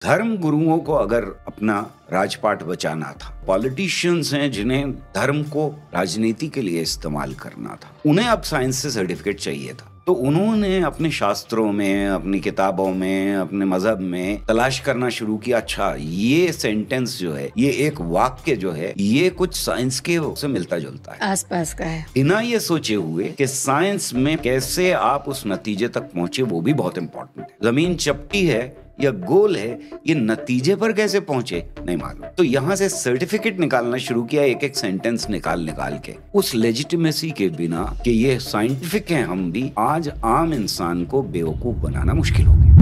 धर्म गुरुओं को अगर अपना राजपाट बचाना था, पॉलिटिशियंस हैं जिन्हें धर्म को राजनीति के लिए इस्तेमाल करना था, उन्हें अब साइंस से सर्टिफिकेट चाहिए था। तो उन्होंने अपने शास्त्रों में, अपनी किताबों में, अपने मजहब में तलाश करना शुरू किया, अच्छा ये सेंटेंस जो है, ये एक वाक्य जो है, ये कुछ साइंस के से मिलता जुलता है, आसपास का है। बिना ये सोचे हुए कि साइंस में कैसे आप उस नतीजे तक पहुंचे, वो भी बहुत इंपॉर्टेंट है। जमीन चपटी है या गोल है, ये नतीजे पर कैसे पहुंचे नहीं मालूम। तो यहाँ से सर्टिफिकेट निकालना शुरू किया, एक एक सेंटेंस निकाल के, उस लेजिटिमेसी के बिना कि ये साइंटिफिक है हम भी, आज आम इंसान को बेवकूफ बनाना मुश्किल हो गया।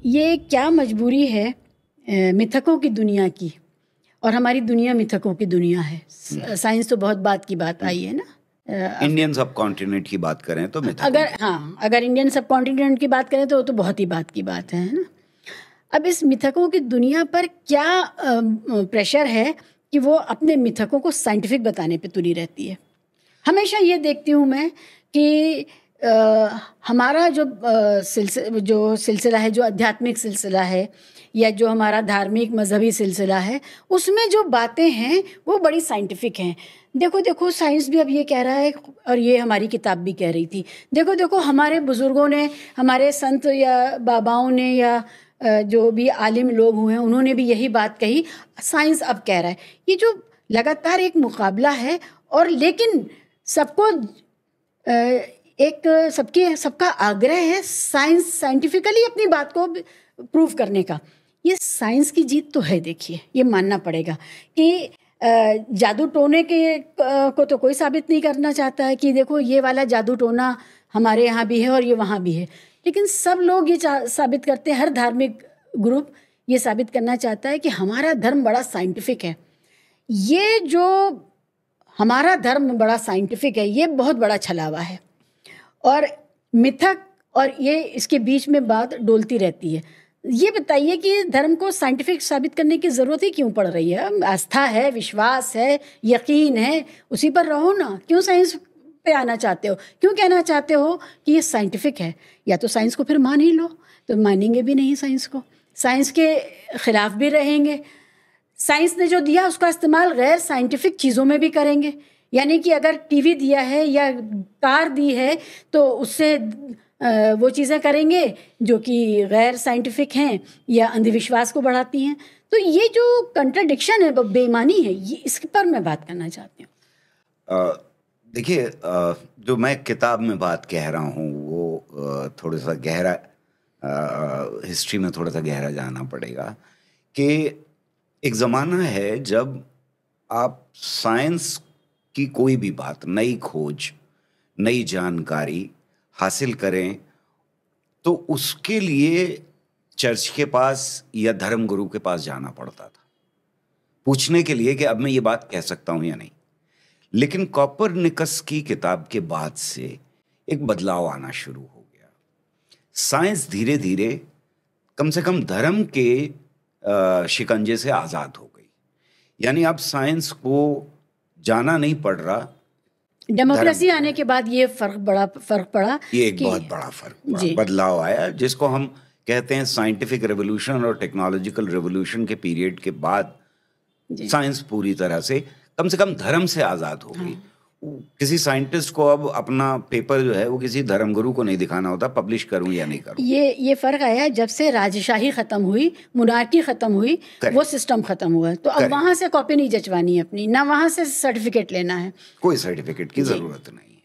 ये क्या मजबूरी है मिथकों की दुनिया की, और हमारी दुनिया मिथकों की दुनिया है। साइंस तो बहुत बात की बात आई है ना। इंडियन सब कॉन्टिनेंट की बात करें तो अगर इंडियन सब कॉन्टिनेंट की बात करें तो बहुत ही बात की बात है ना। अब इस मिथकों की दुनिया पर क्या प्रेशर है कि वो अपने मिथकों को साइंटिफिक बताने पे तुली रहती है। हमेशा ये देखती हूँ मैं कि हमारा जो सिलसिला है, जो आध्यात्मिक सिलसिला है या जो हमारा धार्मिक मजहबी सिलसिला है, उसमें जो बातें हैं वो बड़ी साइंटिफिक हैं। देखो साइंस भी अब ये कह रहा है, और ये हमारी किताब भी कह रही थी। देखो हमारे बुजुर्गों ने, हमारे संत या बाबाओं ने या जो भी आलिम लोग हुए हैं, उन्होंने भी यही बात कही, साइंस अब कह रहा है। ये जो लगातार एक मुकाबला है, और लेकिन सबको सबका आग्रह है साइंटिफिकली अपनी बात को प्रूव करने का। ये साइंस की जीत तो है। देखिए, ये मानना पड़ेगा कि जादू टोने को तो कोई साबित नहीं करना चाहता है कि देखो ये वाला जादू टोना हमारे यहाँ भी है और ये वहाँ भी है, लेकिन सब लोग ये साबित करते हैं, हर धार्मिक ग्रुप ये साबित करना चाहता है कि हमारा धर्म बड़ा साइंटिफिक है। ये जो हमारा धर्म बड़ा साइंटिफिक है, ये बहुत बड़ा छलावा है, और मिथक और ये इसके बीच में बात डोलती रहती है। ये बताइए कि धर्म को साइंटिफिक साबित करने की ज़रूरत ही क्यों पड़ रही है? आस्था है, विश्वास है, यकीन है, उसी पर रहो ना। क्यों साइंस पे आना चाहते हो? क्यों कहना चाहते हो कि ये साइंटिफिक है? या तो साइंस को फिर मान ही लो। तो मानेंगे भी नहीं साइंस को, साइंस के ख़िलाफ़ भी रहेंगे। साइंस ने जो दिया उसका इस्तेमाल गैर साइंटिफिक चीज़ों में भी करेंगे। यानी कि अगर टीवी दिया है या कार दी है तो उससे वो चीज़ें करेंगे जो कि गैर साइंटिफिक हैं या अंधविश्वास को बढ़ाती हैं। तो ये जो कंट्राडिक्शन है, बेईमानी है, ये इस पर मैं बात करना चाहती हूँ। देखिए, जो मैं किताब में बात कह रहा हूँ वो थोड़ा सा गहरा, हिस्ट्री में थोड़ा सा गहरा जाना पड़ेगा कि एक ज़माना है जब आप साइंस की कोई भी बात, नई खोज, नई जानकारी हासिल करें तो उसके लिए चर्च के पास या धर्म गुरु के पास जाना पड़ता था पूछने के लिए कि अब मैं ये बात कह सकता हूं या नहीं। लेकिन कोपरनिकस की किताब के बाद से एक बदलाव आना शुरू हो गया। साइंस धीरे धीरे कम से कम धर्म के शिकंजे से आज़ाद हो गई। यानी अब साइंस को जाना नहीं पड़ रहा। डेमोक्रेसी आने के बाद ये बड़ा फर्क पड़ा। ये एक बहुत बड़ा फर्क पड़ा, बदलाव आया, जिसको हम कहते हैं साइंटिफिक रेवोल्यूशन और टेक्नोलॉजिकल रेवोल्यूशन के पीरियड के बाद साइंस पूरी तरह से कम धर्म से आज़ाद हो गई। किसी साइंटिस्ट को अब अपना पेपर जो है वो किसी धर्मगुरु को नहीं दिखाना होता, पब्लिश करूं या नहीं करूं। ये फर्क आया जब से राजशाही खत्म हुई, मुनार्की खत्म हुई, वो सिस्टम खत्म हुआ। तो अब वहां से कॉपी नहीं जचवानी है अपनी, ना वहां से सर्टिफिकेट लेना है, कोई सर्टिफिकेट की जरूरत नहीं है।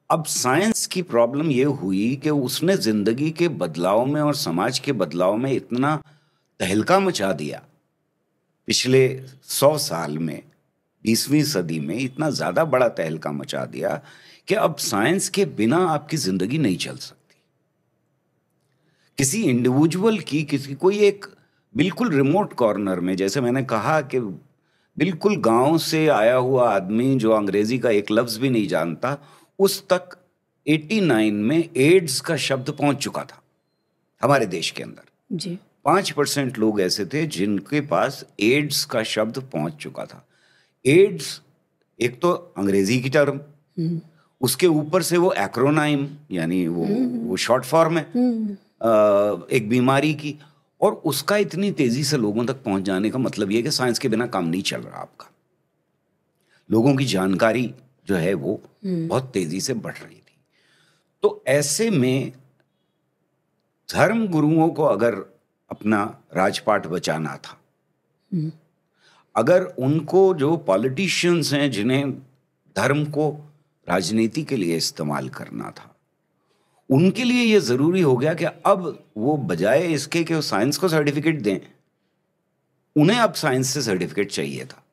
अब साइंस की प्रॉब्लम ये हुई कि उसने जिंदगी के बदलाव में और समाज के बदलाव में इतना तहलका मचा दिया पिछले 100 साल में, 20वीं सदी में इतना ज़्यादा बड़ा तहलका मचा दिया कि अब साइंस के बिना आपकी ज़िंदगी नहीं चल सकती। किसी इंडिविजुअल की, कोई एक बिल्कुल रिमोट कॉर्नर में, जैसे मैंने कहा कि बिल्कुल गांव से आया हुआ आदमी जो अंग्रेजी का एक लफ्ज़ भी नहीं जानता, उस तक 89 में एड्स का शब्द पहुंच चुका था हमारे देश के अंदर। जी 5% लोग ऐसे थे जिनके पास एड्स का शब्द पहुंच चुका था। एड्स एक तो अंग्रेजी की टर्म, उसके ऊपर से वो एक्रोनाइम यानी वो शॉर्ट फॉर्म है, एक बीमारी की, और उसका इतनी तेजी से लोगों तक पहुंच जाने का मतलब ये है कि साइंस के बिना काम नहीं चल रहा आपका। लोगों की जानकारी जो है वो बहुत तेजी से बढ़ रही थी। तो ऐसे में धर्म गुरुओं को अगर अपना राजपाट बचाना था, अगर उनको, जो पॉलिटिशियंस हैं जिन्हें धर्म को राजनीति के लिए इस्तेमाल करना था, उनके लिए ये जरूरी हो गया कि अब वो बजाय इसके कि वो साइंस को सर्टिफिकेट दें, उन्हें अब साइंस से सर्टिफिकेट चाहिए था।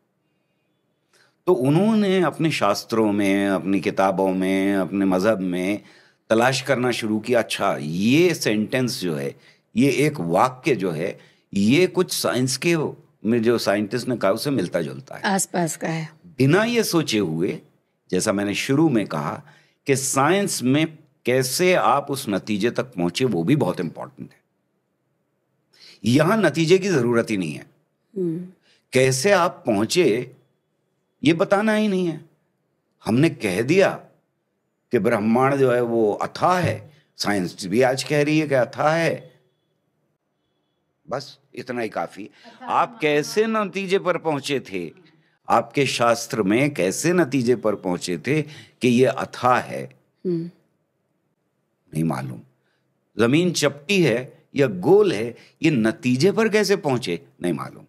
तो उन्होंने अपने शास्त्रों में, अपनी किताबों में, अपने मजहब में तलाश करना शुरू किया, अच्छा ये सेंटेंस जो है, ये एक वाक्य जो है, ये कुछ साइंस के में जो साइंटिस्ट ने कहा उससे मिलता जुलता है, आसपास का है। बिना ये सोचे हुए, जैसा मैंने शुरू में कहा कि साइंस में कैसे आप उस नतीजे तक पहुंचे वो भी बहुत इंपॉर्टेंट है। यहां नतीजे की जरूरत ही नहीं है, कैसे आप पहुंचे ये बताना ही नहीं है। हमने कह दिया कि ब्रह्मांड जो है वो अथाह है, साइंस भी आज कह रही है कि अथाह है, बस इतना ही काफी। आप कैसे नतीजे पर पहुंचे थे, आपके शास्त्र में कैसे नतीजे पर पहुंचे थे कि ये अथाह है, नहीं मालूम। जमीन चपटी है या गोल है, ये नतीजे पर कैसे पहुंचे नहीं मालूम।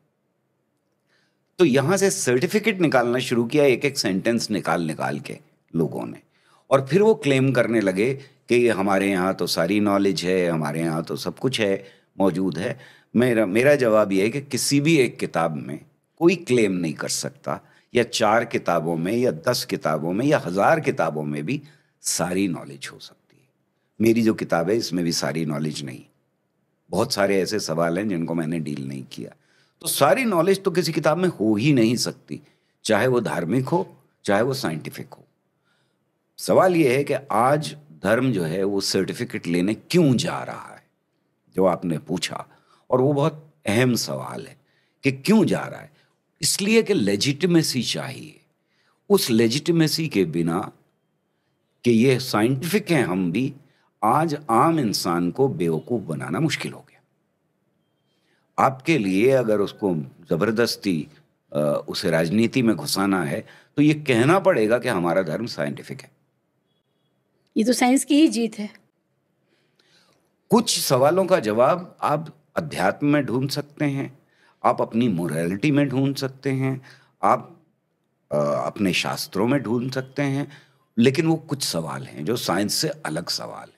तो यहां से सर्टिफिकेट निकालना शुरू किया, एक एक सेंटेंस निकाल के लोगों ने, और फिर वो क्लेम करने लगे कि हमारे यहाँ तो सारी नॉलेज है, हमारे यहाँ तो सब कुछ है, मौजूद है। मेरा जवाब ये है कि किसी भी एक किताब में कोई क्लेम नहीं कर सकता, या 4 किताबों में या 10 किताबों में या 1000 किताबों में भी सारी नॉलेज हो सकती है। मेरी जो किताब है इसमें भी सारी नॉलेज नहीं, बहुत सारे ऐसे सवाल हैं जिनको मैंने डील नहीं किया। तो सारी नॉलेज तो किसी किताब में हो ही नहीं सकती, चाहे वो धार्मिक हो चाहे वो साइंटिफिक हो। सवाल ये है कि आज धर्म जो है वो सर्टिफिकेट लेने क्यों जा रहा है, जो आपने पूछा, और वो बहुत अहम सवाल है कि क्यों जा रहा है। इसलिए कि लेजिटिमेसी चाहिए। उस लेजिटिमेसी के बिना कि ये साइंटिफिक हैं हम भी, आज आम इंसान को बेवकूफ बनाना मुश्किल हो गया। आपके लिए अगर उसको जबरदस्ती उसे राजनीति में घुसाना है तो ये कहना पड़ेगा कि हमारा धर्म साइंटिफिक है। ये तो साइंस की ही जीत है। कुछ सवालों का जवाब आप अध्यात्म में ढूंढ सकते हैं, आप अपनी मोरालिटी में ढूंढ सकते हैं, आप अपने शास्त्रों में ढूंढ सकते हैं, लेकिन वो कुछ सवाल हैं जो साइंस से अलग सवाल है।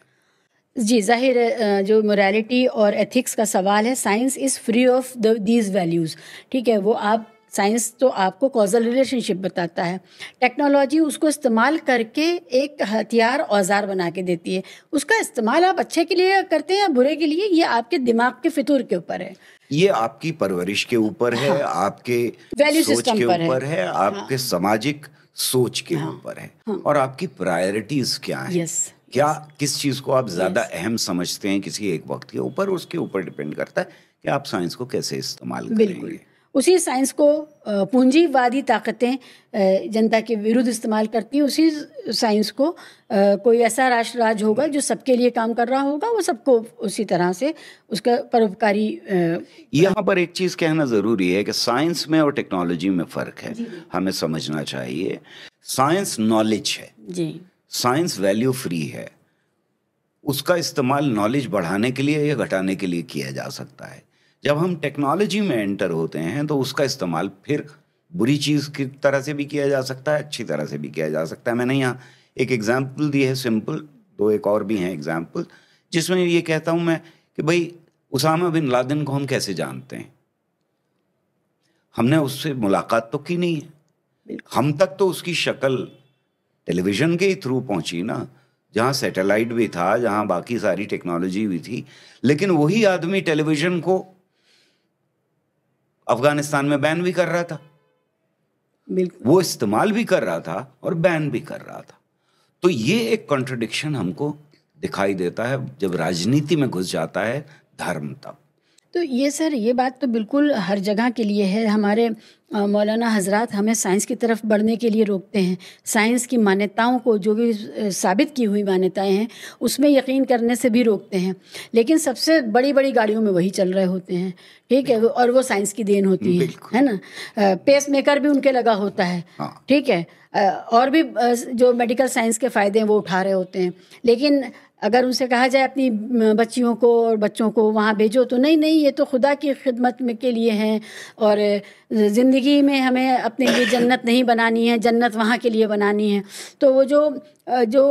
जी, ज़ाहिर है जो मोरालिटी और एथिक्स का सवाल है, science is free of these values. ठीक है, वो आप साइंस तो आपको कॉजल रिलेशनशिप बताता है, टेक्नोलॉजी उसको इस्तेमाल करके एक हथियार औजार बना के देती है। उसका इस्तेमाल आप अच्छे के लिए करते हैं या बुरे के लिए, ये आपके दिमाग के फितूर के ऊपर है, ये आपकी परवरिश के ऊपर है, हाँ, आपके वैल्यू सोच सिस्टम के पर ऊपर है, आपके हाँ, सामाजिक सोच के हाँ, ऊपर है, हाँ, और आपकी प्रायोरिटीज क्या है, यस, क्या किस चीज को आप ज्यादा अहम समझते हैं किसी एक वक्त के ऊपर, उसके ऊपर डिपेंड करता है कि आप साइंस को कैसे इस्तेमाल करेंगे। उसी साइंस को पूंजीवादी ताकतें जनता के विरुद्ध इस्तेमाल करती हैं। उसी साइंस को कोई ऐसा राज होगा जो सबके लिए काम कर रहा होगा, वो सबको उसी तरह से उसका परोपकारी। यहाँ पर एक चीज़ कहना ज़रूरी है कि साइंस में और टेक्नोलॉजी में फ़र्क है, हमें समझना चाहिए। साइंस नॉलेज है जी, साइंस वैल्यू फ्री है, उसका इस्तेमाल नॉलेज बढ़ाने के लिए या घटाने के लिए किया जा सकता है। जब हम टेक्नोलॉजी में एंटर होते हैं तो उसका इस्तेमाल फिर बुरी चीज़ की तरह से भी किया जा सकता है, अच्छी तरह से भी किया जा सकता है। मैंने यहाँ एक एग्जाम्पल दी है सिंपल, दो एक और भी हैं एग्जाम्पल, जिसमें ये कहता हूँ मैं कि भाई उसामा बिन लादेन को हम कैसे जानते हैं, हमने उससे मुलाकात तो की नहीं है, हम तक तो उसकी शक्ल टेलीविज़न के ही थ्रू पहुंची ना, जहाँ सैटेलाइट भी था, जहाँ बाकी सारी टेक्नोलॉजी भी थी, लेकिन वही आदमी टेलीविज़न को अफगानिस्तान में बैन भी कर रहा था, वो इस्तेमाल भी कर रहा था और बैन भी कर रहा था। तो ये एक कॉन्ट्रडिक्शन हमको दिखाई देता है जब राजनीति में घुस जाता है धर्म। तब तो ये सर, ये बात तो बिल्कुल हर जगह के लिए है। हमारे मौलाना हजरात हमें साइंस की तरफ बढ़ने के लिए रोकते हैं। साइंस की मान्यताओं को, जो भी साबित की हुई मान्यताएं हैं, उसमें यकीन करने से भी रोकते हैं। लेकिन सबसे बड़ी बड़ी गाड़ियों में वही चल रहे होते हैं, ठीक है, और वो साइंस की देन होती है ना। पेस मेकर भी उनके लगा होता है, ठीक है, और भी जो मेडिकल साइंस के फ़ायदे हैं वो उठा रहे होते हैं। लेकिन अगर उनसे कहा जाए अपनी बच्चियों को और बच्चों को वहाँ भेजो, तो नहीं नहीं, ये तो खुदा की खिदमत में के लिए हैं, और ज़िंदगी में हमें अपने लिए जन्नत नहीं बनानी है, जन्नत वहाँ के लिए बनानी है। तो वो जो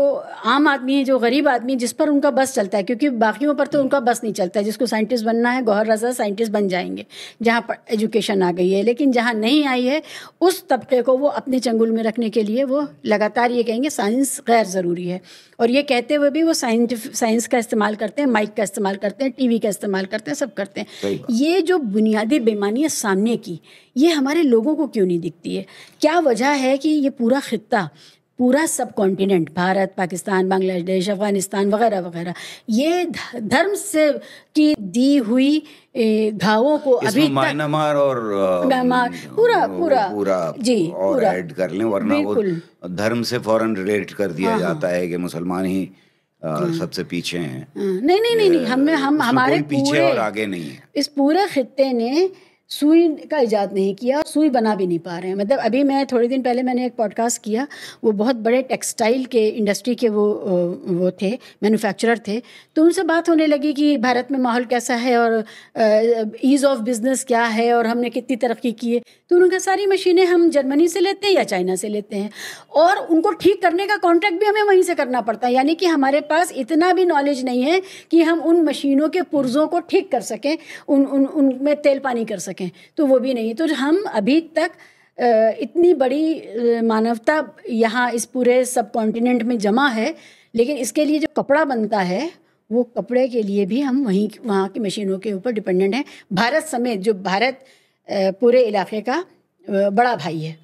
आम आदमी है, जो गरीब आदमी, जिस पर उनका बस चलता है, क्योंकि बाकियों पर तो उनका बस नहीं चलता है। जिसको साइंटिस्ट बनना है, गौहर रज़ा साइंटिस्ट बन जाएंगे जहाँ पर एजुकेशन आ गई है। लेकिन जहाँ नहीं आई है, उस तबके को वो अपने चंगुल में रखने के लिए वो लगातार ये कहेंगे साइंस गैर ज़रूरी है। और ये कहते हुए भी वो साइंस का इस्तेमाल करते हैं, माइक का इस्तेमाल करते हैं, टीवी का इस्तेमाल करते हैं, सब करते हैं। ये जो बुनियादी बेईमानी है सामने की, ये हमारे लोगों को क्यों नहीं दिखती है? क्या वजह है कि ये पूरा खित्ता, पूरा सब कॉन्टिनेंट, भारत, पाकिस्तान, बांग्लादेश, अफगानिस्तान वगैरह वगैरह, ये धर्म से की दी हुई घावों को अभी तक म्यांमार और पूरा जी और पूरा ऐड कर लें, वरना वो धर्म से फौरन रिलेट कर दिया जाता है कि मुसलमान ही सबसे पीछे हैं। नहीं, हम हमारे पीछे और आगे नहीं है। इस पूरे खित्ते ने सुई का इजाद नहीं किया, सुई बना भी नहीं पा रहे हैं। मतलब अभी मैं थोड़े दिन पहले मैंने एक पॉडकास्ट किया, वो बहुत बड़े टेक्सटाइल के इंडस्ट्री के वो थे, मैन्युफैक्चरर थे। तो उनसे बात होने लगी कि भारत में माहौल कैसा है और ईज़ ऑफ बिजनेस क्या है और हमने कितनी तरक्की की है। तो उनका सारी मशीनें हम जर्मनी से लेते हैं या चाइना से लेते हैं, और उनको ठीक करने का कॉन्ट्रैक्ट भी हमें वहीं से करना पड़ता है। यानी कि हमारे पास इतना भी नॉलेज नहीं है कि हम उन मशीनों के पुर्जों को ठीक कर सकें, उनमें तेल पानी कर सकें, तो वो भी नहीं। तो हम अभी तक इतनी बड़ी मानवता यहाँ इस पूरे सब कॉन्टिनेंट में जमा है, लेकिन इसके लिए जो कपड़ा बनता है, वो कपड़े के लिए भी हम वहाँ की मशीनों के ऊपर डिपेंडेंट हैं। भारत समेत, जो भारत पूरे इलाके का बड़ा भाई है।